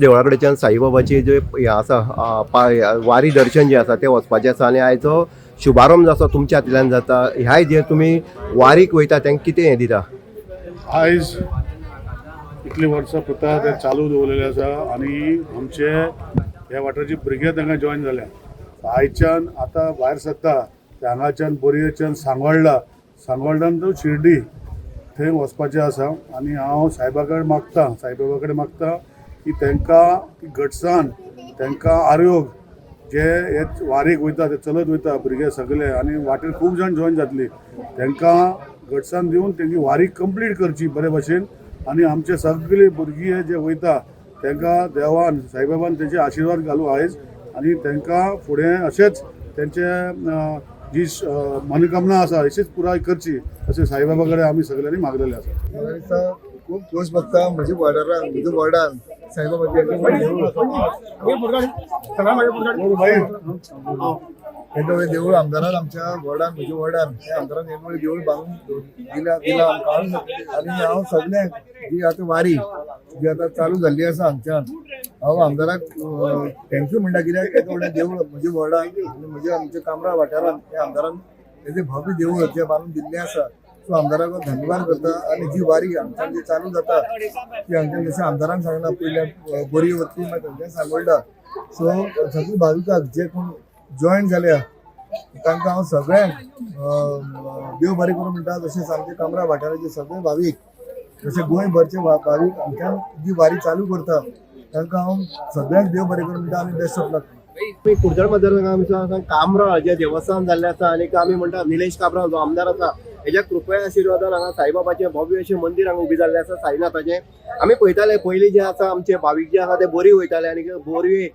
देवळा कडेच्यान साईबाबाची जे हें आसा वारी दर्शन जे आसा तें वचपाचें आसा आनी आयचो शुभारंभ जो आसा तुमच्या हातींतल्यान जाता. ह्या जे तुमी वारीक वयता तांकां कितें हें दिता? आयज इतली वर्सां पुता ते चालू दवरलेले आसा आनी आमचे ह्या वाठाराचे भुरगे तांकां जॉयन जाल्या. आयच्यान आतां भायर सरता ते हांगाच्यान बोरयेच्यान सांगोळडान तो शिर्डी थंय वचपाचें आसा आनी हांव साईबाबा कडेन मागता की तांकां घटसाण तांकां आरोग्य जे हे वारीक वयता ते चलत वयता भुरगे सगळे आनी वाटेर खूब जाण जॉयन जातली तांकां घटसाण दिवन तेंची वारी कंप्लीट करची बरे भशेन आनी आमचे सगळे भुरगे जे वयता तांकां देवान साईबाबान तेंचे आशिर्वाद घालूं आयज आनी तांकां फुडें अशेंच तेंचे जी मनोकामना आसा अशीच पुराय करची अशें साईबाबा कडेन आमी सगळ्यांनी मागलेले आसा. खूब खोस भोगता म्हज्या वाठारान म्हज्या वार्डान साईबाबाचें देवूळ आमदारान आमच्या वार्डान म्हज्या वार्डान त्या आमदारान एक देवूळ बांदून दिला आमकां आनी हांव सगळ्यांक जी आतां वारी जी आतां चालू जाल्ली आसा हांगच्यान हांव आमदाराक थँक्यू म्हणटा कित्याक एक व्हडलें देवूळ म्हज्या वार्डान आनी म्हज्या आमच्या कामरा वाठारान त्या आमदारान तेजें भव्य देवूळ जें बांदून दिल्लें आसा सो आमदाराक धन्यवाद करता. आनी जी वारी हांगच्यान जी चालू जाता ती हांगच्यान जशें आमदारान सांगला पयल्या बरी वतली मागीर थंयच्यान सांगोळटा. सो सगळीं भाविकाक जे कोण जॉयन जाल्या तांकां हांव सगळ्यांक देव बरें करूं म्हणटा. तशेंच आमच्या कामरा वाठाराचे सगळे भावीक जशे गोंयभरचे भावीक हांगच्यान जी वारी चालू करता तांकां हांव सगळ्यांक देव बरें करूं म्हणटा आनी बेस्ट ऑफ लक. कुडचड मतदारसंघात कामरा जे देवस्थान जाल्लें आसा आनी आमी म्हणटा निलेश काब्राल जो आमदार आसा हेज्या कृपया आशिर्वादान हांगा साईबाबाचें भव्य अशें मंदीर हांगा उबी जाल्लें आसा साईनाथाचें. आमी पळयताले पयलीं जे आसा आमचे भावीक जे आसा ते बोरी वयताले आनी बोरी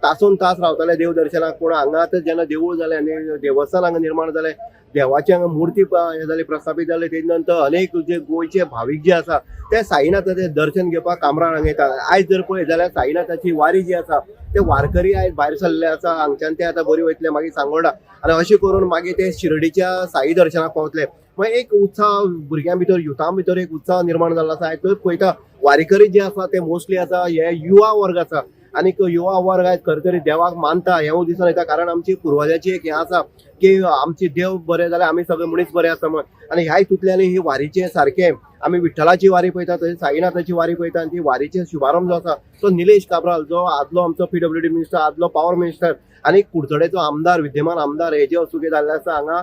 तासून तास रावताले देव दर्शनाक. पूण हांगा आतां जेन्ना देवूळ जालें आनी देवस्थान हांगा निर्माण जालें देवाची हांगा मुर्ती हे जाली प्रस्थापीत जाले तेजे नंतर अनेक जे गोंयचे भावीक जे आसा ते साईनाथाचें दर्शन घेवपाक कामरान हांगा येता. आयज जर पळयत जाल्यार साईनाथाची वारी जी आसा ते वारकरी आयज भायर सरले आसा हांगच्यान ते आतां बरी वयतले मागीर सांगोळडा आनी अशें करून मागीर ते शिर्डीच्या साई दर्शनाक पावतले. मागीर एक उत्साह भुरग्यां भितर युथा भितर एक उत्साह निर्माण जाल्लो आसा. आयज पळयता वारीकरी जे आसा ते मोस्टली आसा हे युवा वर्ग आसा आनी युवा वर्ग आयज खरें तरी देवाक मानता हें दिसून येता. कारण आमची पुर्वजाची एक हें आसा की आमचे देव बरे जाल्यार आमी सगळे मनीस बरे आसा म्हण. आनी ह्या हितूंतल्यान ही वारीचें सारकें आमी विठ्ठलाची वारी पळयता तशेंच साईनाथाची वारी पळयता आनी ती वारीचे शुभारंभ जो आसा तो निलेश काब्राल जो आदलो आमचो PWD मिनिस्टर आदलो पावर मिनिस्टर आनी कुडचडेचो आमदार विद्यमान आमदार हेजे हस्तुकी जाल्ले आसा. हांगा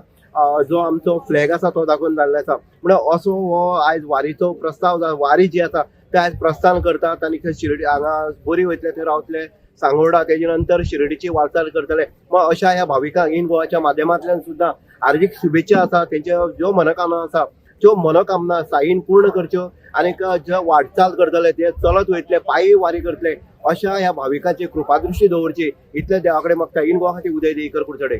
जो आमचो फ्लॅग आसा तो दाखोवन जाल्लो आसा. म्हणल्यार असो हो आयज वारीचो प्रस्ताव वारी जी आसा ते आयज प्रस्थान करतात आनी शिर्डी हांगा बरी वयतले थंय रावतले सांगोळडा तेजे नंतर शिर्डीची वाटचाल करतले. मग अशा ह्या भाविकांक इन गोवाच्या माध्यमांतल्यान सुद्दां हार्दिक शुभेच्छा आसा. तेंच्यो ज्यो मनोकामना आसा त्यो मनोकामना साईन पूर्ण करच्यो आनी जे वाटचाल करतले ते चलत वयतले पायी वारी करतले अशा ह्या भाविकांची कृपादृश्टी दवरची इतले देवा कडेन मागता. इन गोवा खातीर उदय देयकर कुडचडे.